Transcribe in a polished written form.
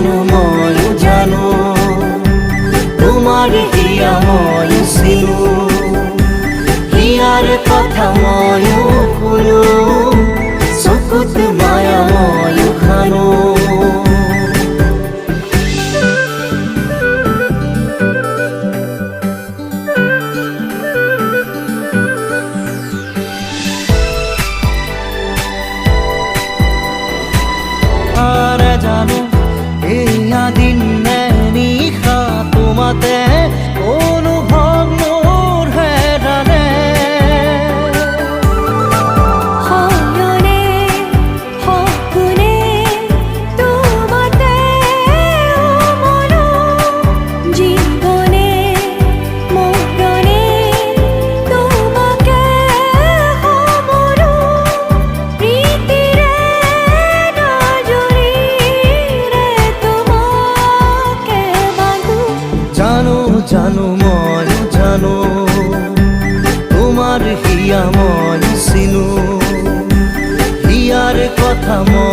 জানো মই জানো তোমার হিয়া মই চিনো হিয়ার কথা মই শুনো চকুত মায়া মই খানো জানো এয়া দিন নিশা তোমাতে অনুভৱ মোৰ হেৰালে সয়নে সপোনে তোমাতে মনো জীৱনে মৰণে তোমাকে সমৰো প্ৰীতিৰে জানো মই জানো তোমার হিয়া মই চিনো হিয়ার কথা মই